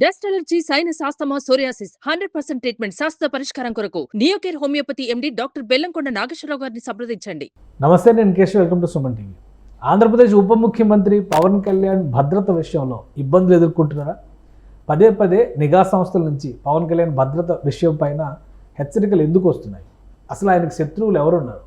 Dust allergy, sinus, asthma, psoriasis 100% treatment శాస్త్ర పరిష్కారం కొరకు Neocare homeopathy MD doctor Bellamkonda Nageswararao గారిని సంప్రదించండి. నమస్తే, నేను Keshav. Welcome to Suman TV. Andhra Pradesh ఉప ముఖ్యమంత్రి పవన్ కళ్యాణ్ భద్రత విషయంలో ఇబ్బందులు ఎదుర్కొంటున్నారా? పదే పదే నిఘా సంస్థల నుంచి పవన్ కళ్యాణ్ భద్రత విషయం పైన హెచ్చరికలు ఎందుకు వస్తున్నాయి? అసలు ఆయనకు శత్రువులు ఎవరున్నారు?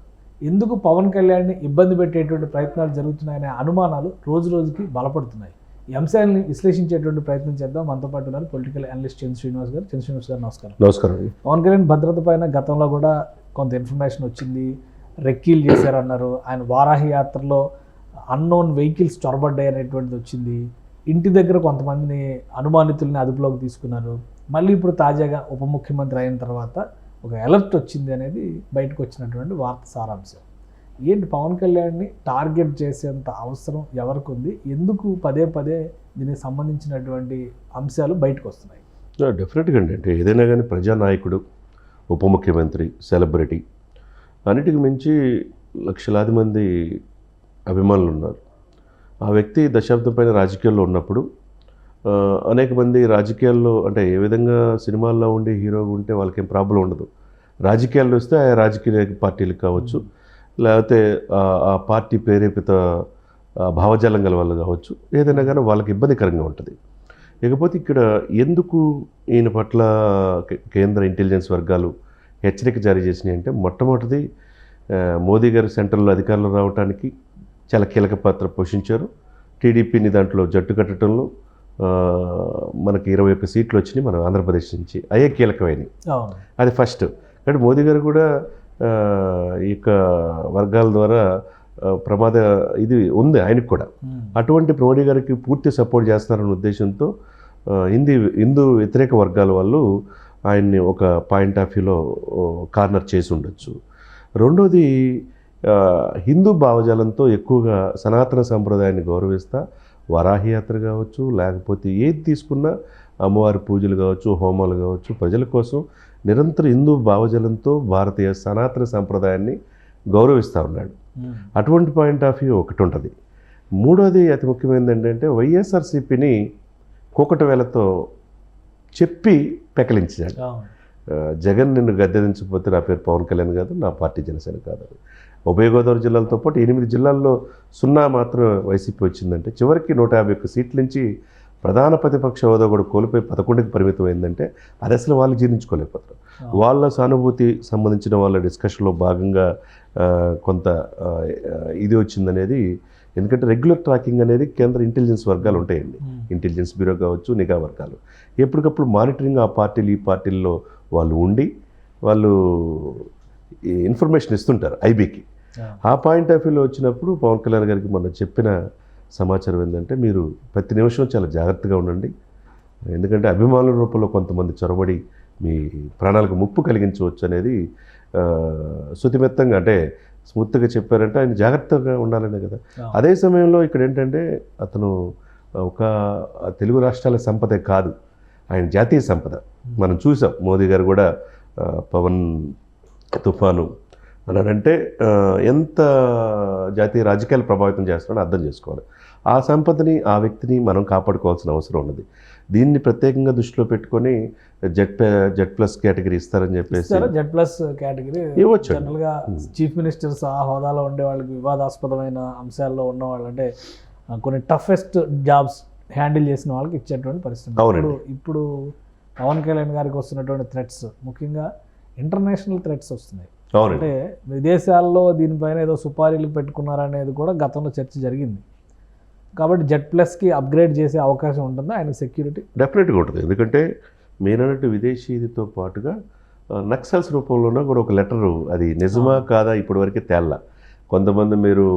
ఎందుకు పవన్ కళ్యాణ్ని ఇబ్బంది పెట్టేటువంటి ప్రయత్నాలు జరుగుతున్నాయనే అనుమానాలు రోజు రోజుకి బలపడుతున్నాయి. ఈ అంశాలని విశ్లేషించేటువంటి ప్రయత్నం చేద్దాం. మనతో పాటు ఉన్నారు పొలిటికల్ అనలిస్ట్ చంద్ర శ్రీనివాస్ గారు. చంద్ర శ్రీనివాస్ గారు నమస్కారం. నమస్కారం. పవన్ కళ్యాణ్ భద్రత పైన గతంలో కూడా కొంత ఇన్ఫర్మేషన్ వచ్చింది. రెక్కీలు చేశారన్నారు. ఆయన వారాహి యాత్రలో అన్నోన్ వెహికల్స్ చొరబడ్డాయి అనేటువంటిది వచ్చింది. ఇంటి దగ్గర కొంతమందిని అనుమానితుల్ని అదుపులోకి తీసుకున్నారు. మళ్ళీ ఇప్పుడు తాజాగా ఉప ముఖ్యమంత్రి అయిన తర్వాత ఒక అలర్ట్ వచ్చింది అనేది బయటకు వచ్చినటువంటి వార్త సారాంశం. ఏంటి పవన్ కళ్యాణ్ని టార్గెట్ చేసేంత అవసరం ఎవరికి ఉంది? ఎందుకు పదే పదే దీనికి సంబంధించినటువంటి అంశాలు బయటకు వస్తున్నాయి? డెఫినెట్గా అండి. అంటే ఏదైనా కానీ ప్రజానాయకుడు, ఉప ముఖ్యమంత్రి, సెలబ్రిటీ, అన్నిటికి మించి లక్షలాది మంది అభిమానులు ఉన్నారు. ఆ వ్యక్తి దశాబ్దం పైన రాజకీయాల్లో ఉన్నప్పుడు అనేక మంది రాజకీయాల్లో, అంటే ఏ విధంగా సినిమాల్లో ఉండి హీరోగా ఉంటే వాళ్ళకేం ప్రాబ్లం ఉండదు. రాజకీయాల్లో వస్తే ఆ రాజకీయ పార్టీలకు కావచ్చు, లేకపోతే ఆ పార్టీ ప్రేరేపిత భావజాలం గల వాళ్ళు కావచ్చు, ఏదైనా కానీ వాళ్ళకి ఇబ్బందికరంగా ఉంటుంది. ఇకపోతే ఇక్కడ ఎందుకు ఈయన పట్ల కేంద్ర ఇంటెలిజెన్స్ వర్గాలు హెచ్చరిక జారీ చేసినాయి అంటే, మొట్టమొదటిది మోదీ గారు సెంట్రల్లో అధికారంలో రావడానికి చాలా కీలక పాత్ర పోషించారు. టీడీపీని దాంట్లో జట్టు కట్టడంలో మనకి 21 సీట్లు వచ్చినాయి మన ఆంధ్రప్రదేశ్ నుంచి. అయ్యే కీలకమైనవి. అది ఫస్ట్. కాబట్టి మోదీ గారు కూడా ఈ యొక్క వర్గాల ద్వారా ప్రమాద ఇది ఉంది ఆయనకు కూడా. అటువంటి మోడీ గారికి పూర్తి సపోర్ట్ చేస్తున్నారనే ఉద్దేశంతో హిందూ వ్యతిరేక వర్గాల వాళ్ళు ఆయన్ని ఒక పాయింట్ ఆఫ్ వ్యూలో కార్నర్ చేసి ఉండొచ్చు. రెండోది, హిందూ భావజాలంతో ఎక్కువగా సనాతన సంప్రదాయాన్ని గౌరవిస్తా వరాహి యాత్ర కావచ్చు, లేకపోతే ఏది తీసుకున్నా అమ్మవారి పూజలు కావచ్చు, హోమాలు కావచ్చు, ప్రజల కోసం నిరంతరం హిందూ భావజాలంతో భారతీయ సనాతన సంప్రదాయాన్ని గౌరవిస్తూ ఉన్నాడు. అటువంటి పాయింట్ ఆఫ్ వ్యూ ఒకటి ఉంటుంది. మూడోది అతి ముఖ్యమైనది ఏంటంటే, వైఎస్ఆర్సీపీని కూకటి వేలతో చెప్పి పెకలించాడు. జగన్ నిన్ను గద్దెదించకపోతే నా పేరు పవన్ కళ్యాణ్ కాదు, నా పార్టీ జనసేన కాదు. ఉభయ గోదావరి జిల్లాలతో పాటు 8 జిల్లాల్లో 0 మాత్రం వైసీపీ వచ్చిందంటే, చివరికి 151 సీట్ల నుంచి ప్రధాన ప్రతిపక్ష హోదా కూడా కోల్పోయి 11కి పరిమితం అయిందంటే అది అసలు వాళ్ళు జీర్ణించుకోలేకపోతారు. వాళ్ళ సానుభూతి సంబంధించిన వాళ్ళ డిస్కషన్లో భాగంగా కొంత ఇది వచ్చిందనేది. ఎందుకంటే రెగ్యులర్ ట్రాకింగ్ అనేది కేంద్ర ఇంటెలిజెన్స్ వర్గాలు ఉంటాయండి. ఇంటెలిజెన్స్ బ్యూరో కావచ్చు, నిఘా వర్గాలు ఎప్పటికప్పుడు మానిటరింగ్ ఆ పార్టీలు ఈ పార్టీల్లో వాళ్ళు ఉండి వాళ్ళు ఇన్ఫర్మేషన్ ఇస్తుంటారు ఐబీకి. ఆ పాయింట్ ఆఫ్ వ్యూలో వచ్చినప్పుడు పవన్ కళ్యాణ్ గారికి మొన్న చెప్పిన సమాచారం ఏంటంటే, మీరు ప్రతి నిమిషం చాలా జాగ్రత్తగా ఉండండి. ఎందుకంటే అభిమానుల రూపంలో కొంతమంది చొరబడి మీ ప్రాణాలకు ముప్పు కలిగించవచ్చు అనేది శుతిమెత్తంగా, అంటే స్మూత్గా చెప్పారంటే ఆయన జాగ్రత్తగా ఉండాలనే కదా. అదే సమయంలో ఇక్కడ ఏంటంటే, అతను ఒక తెలుగు రాష్ట్రాల సంపదే కాదు, ఆయన జాతీయ సంపద. మనం చూసాం మోదీ గారు కూడా పవన్ తుఫాను అన్నాడంటే ఎంత జాతీయ రాజకీయాలు ప్రభావితం చేస్తున్నాడో అర్థం చేసుకోవాలి. ఆ సంపదని, ఆ వ్యక్తిని మనం కాపాడుకోవాల్సిన అవసరం ఉన్నది. దీన్ని ప్రత్యేకంగా దృష్టిలో పెట్టుకొని జెడ్+ కేటగిరీ ఇస్తారని చెప్పేసి, జెడ్+ కేటగిరీ ఇవ్వచ్చు. జనరల్గా చీఫ్ మినిస్టర్స్ ఆ హోదాలో ఉండే వాళ్ళకి వివాదాస్పదమైన అంశాల్లో ఉన్నవాళ్ళు, అంటే కొన్ని టఫెస్ట్ జాబ్స్ హ్యాండిల్ చేసిన వాళ్ళకి ఇచ్చేటువంటి పరిస్థితి. ఇప్పుడు పవన్ కళ్యాణ్ గారికి వస్తున్నటువంటి థ్రెట్స్ ముఖ్యంగా ఇంటర్నేషనల్ థ్రెట్స్ వస్తున్నాయి. అంటే విదేశాల్లో దీనిపైన ఏదో సుపారీలు పెట్టుకున్నారనేది కూడా గతంలో చర్చ జరిగింది. కాబట్టి జెడ్+కి అప్గ్రేడ్ చేసే అవకాశం ఉంటుందా ఆయన సెక్యూరిటీ? డెఫినెట్గా ఉంటుంది. ఎందుకంటే మీరన్నట్టు విదేశీతో పాటుగా నక్సల్స్ రూపంలోనే కూడా ఒక లెటరు, అది నిజమా కాదా ఇప్పటివరకు తేల్లా. కొంతమంది మీరు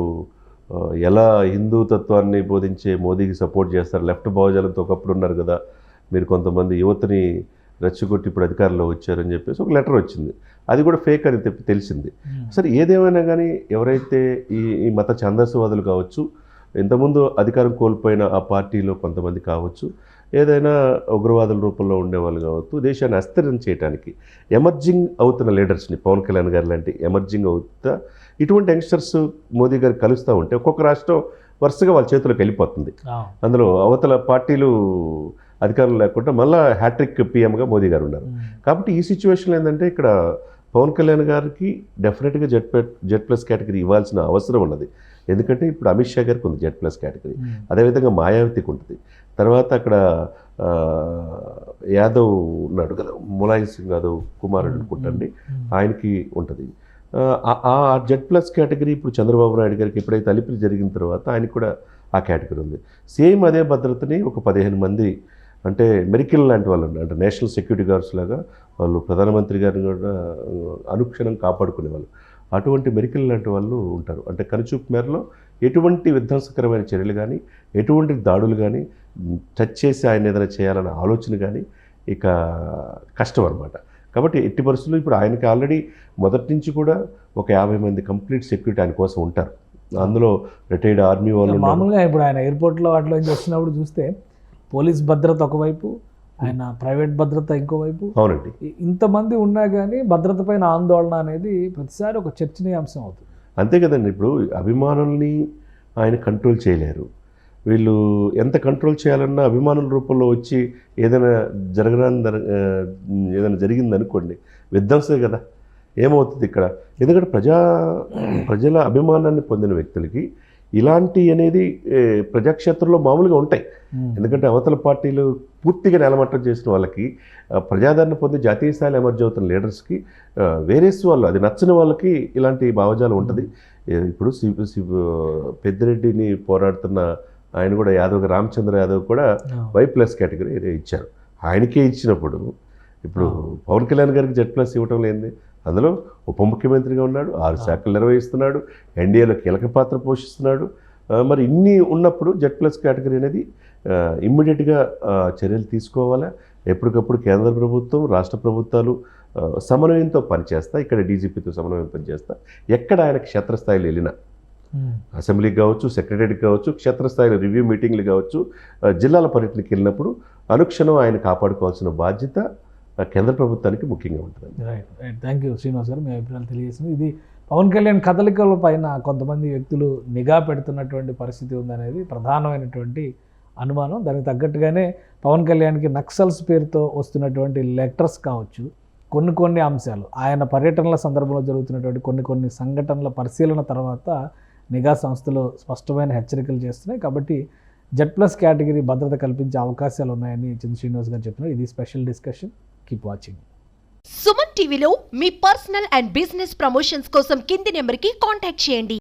ఎలా హిందూ తత్వాన్ని బోధించే మోదీకి సపోర్ట్ చేస్తారు, లెఫ్ట్ భావజాలంతో ఒకప్పుడు ఉన్నారు కదా మీరు, కొంతమంది యువతని రెచ్చగొట్టి ఇప్పుడు అధికారంలో వచ్చారని చెప్పేసి ఒక లెటర్ వచ్చింది. అది కూడా ఫేక్ అని తెలిసింది. సరే, ఏదేమైనా కానీ ఎవరైతే ఈ మత ఛాందసవాదులు కావచ్చు, ఇంతకుముందు అధికారం కోల్పోయిన ఆ పార్టీలో కొంతమంది కావచ్చు, ఏదైనా ఉగ్రవాదుల రూపంలో ఉండేవాళ్ళు కావచ్చు, దేశాన్ని అస్థిరం చేయడానికి ఎమర్జింగ్ అవుతున్న లీడర్స్ని, పవన్ కళ్యాణ్ గారు లాంటి ఎమర్జింగ్ అవుతా ఇటువంటి యంగ్స్టర్స్ మోదీ గారు కలుస్తూ ఉంటే ఒక్కొక్క రాష్ట్రం వరుసగా వాళ్ళ చేతులకు వెళ్ళిపోతుంది. అందులో అవతల పార్టీలు అధికారం లేకుండా మళ్ళీ హ్యాట్రిక్ పీఎంగా మోదీ గారు ఉన్నారు. కాబట్టి ఈ సిచ్యువేషన్లో ఏంటంటే ఇక్కడ పవన్ కళ్యాణ్ గారికి డెఫినెట్గా జెడ్ ప్లస్ కేటగిరీ ఇవ్వాల్సిన అవసరం ఉన్నది. ఎందుకంటే ఇప్పుడు అమిత్ షా గారికి ఉంది జెడ్ ప్లస్ కేటగిరీ, అదేవిధంగా మాయావతికి ఉంటుంది, తర్వాత అక్కడ యాదవ్ ఉన్నాడు కదా, ములాయం సింగ్ యాదవ్ కుమారుడు అనుకుంటండి, ఆయనకి ఉంటుంది. ఆ జెడ్ ప్లస్ కేటగిరీ ఇప్పుడు చంద్రబాబు నాయుడు గారికి ఎప్పుడైతే అలిపిరి జరిగిన తర్వాత ఆయనకి కూడా ఆ కేటగిరీ ఉంది. సేమ్ అదే భద్రతని ఒక 15 మంది అంటే మెరికల్ లాంటి వాళ్ళు అంటే నేషనల్ సెక్యూరిటీ గార్డ్స్ లాగా వాళ్ళు ప్రధానమంత్రి గారిని కూడా అనుక్షణం కాపాడుకునేవాళ్ళు. అటువంటి మెరికల్ లాంటి వాళ్ళు ఉంటారు. అంటే కనుచూపు మేరలో ఎటువంటి విధ్వంసకరమైన చర్యలు కానీ, ఎటువంటి దాడులు కానీ, టచ్ చేసి ఆయన ఏదైనా చేయాలన్న ఆలోచన కానీ ఇక కష్టం అనమాట. కాబట్టి ఎట్టి పరిస్థితుల్లో ఇప్పుడు ఆయనకి ఆల్రెడీ మొదటి నుంచి కూడా ఒక 50 మంది కంప్లీట్ సెక్యూరిటీ ఆయన కోసం ఉంటారు. అందులో రిటైర్డ్ ఆర్మీ వాళ్ళు మామూలుగా ఇప్పుడు ఆయన ఎయిర్పోర్ట్లో వాటిలో నుంచి వస్తున్నప్పుడు చూస్తే పోలీస్ భద్రత ఒకవైపు, ఆయన ప్రైవేట్ భద్రత ఇంకోవైపు. అవునండి. ఇంతమంది ఉన్నా కానీ భద్రత పైన ఆందోళన అనేది ప్రతిసారి ఒక చర్చనీయాంశం అవుతుంది. అంతే కదండి. ఇప్పుడు అభిమానుల్ని ఆయన కంట్రోల్ చేయలేరు. వీళ్ళు ఎంత కంట్రోల్ చేయాలన్నా అభిమానుల రూపంలో వచ్చి ఏదైనా ఏదైనా జరిగిందనుకోండి, విధ్వంసే కదా, ఏమవుతుంది ఇక్కడ? ఎందుకంటే ప్రజల అభిమానాన్ని పొందిన వ్యక్తులకి ఇలాంటి అనేది ప్రజాక్షేత్రంలో మామూలుగా ఉంటాయి. ఎందుకంటే అవతల పార్టీలు పూర్తిగా నెలమట్టం చేసిన వాళ్ళకి, ప్రజాదరణ పొంది జాతీయ స్థాయిలో ఎమర్జ్ అవుతున్న లీడర్స్కి, వేరేస్ వాళ్ళు అది నచ్చని వాళ్ళకి ఇలాంటి భావజాలం ఉంటుంది. ఇప్పుడు పెద్దిరెడ్డిని పోరాడుతున్న ఆయన కూడా యాదవ్, రామచంద్ర యాదవ్ కూడా Y+ కేటగిరీ ఇచ్చారు. ఆయనకే ఇచ్చినప్పుడు ఇప్పుడు పవన్ కళ్యాణ్ గారికి Z+ ఇవ్వటం లేనిది. అందులో ఉప ముఖ్యమంత్రిగా ఉన్నాడు, 6 శాఖలు నిర్వహిస్తున్నాడు, ఎన్డీఏలో కీలక పాత్ర పోషిస్తున్నాడు. మరి ఇన్ని ఉన్నప్పుడు Z+ కేటగిరీ అనేది ఇమ్మీడియట్గా చర్యలు తీసుకోవాలా. ఎప్పటికప్పుడు కేంద్ర ప్రభుత్వం, రాష్ట్ర ప్రభుత్వాలు సమన్వయంతో పనిచేస్తా, ఇక్కడ డీజీపీతో సమన్వయం పనిచేస్తా. ఎక్కడ ఆయన క్షేత్రస్థాయిలో వెళ్ళినా, అసెంబ్లీకి కావచ్చు, సెక్రటరీకి కావచ్చు, క్షేత్రస్థాయిలో రివ్యూ మీటింగ్లు కావచ్చు, జిల్లాల పర్యటనకి వెళ్ళినప్పుడు అనుక్షణం ఆయన కాపాడుకోవాల్సిన బాధ్యత కేంద్ర ప్రభుత్వానికి ముఖ్యంగా ఉంటుంది. రైట్. థ్యాంక్ యూ శ్రీనివాస్ గారు, మీ అభిప్రాయాలు తెలియజేసింది. ఇది పవన్ కళ్యాణ్ కదలికల పైన కొంతమంది వ్యక్తులు నిఘా పెడుతున్నటువంటి పరిస్థితి ఉందనేది ప్రధానమైనటువంటి అనుమానం. దానికి తగ్గట్టుగానే పవన్ కళ్యాణ్కి నక్సల్స్ పేరుతో వస్తున్నటువంటి లెటర్స్ కావచ్చు, కొన్ని అంశాలు ఆయన పర్యటనల సందర్భంలో జరుగుతున్నటువంటి కొన్ని సంఘటనల పరిశీలన తర్వాత నిఘా సంస్థలు స్పష్టమైన హెచ్చరికలు చేస్తున్నాయి. కాబట్టి Z+ కేటగిరీ భద్రత కల్పించే అవకాశాలు ఉన్నాయని చంద్ర శ్రీనివాస్ గారు చెప్తున్నారు. ఇది special discussion. Keep watching. Suman టీవీలో మీ పర్సనల్ అండ్ బిజినెస్ ప్రమోషన్స్ కోసం కింది నెంబర్కి కాంటాక్ట్ చేయండి.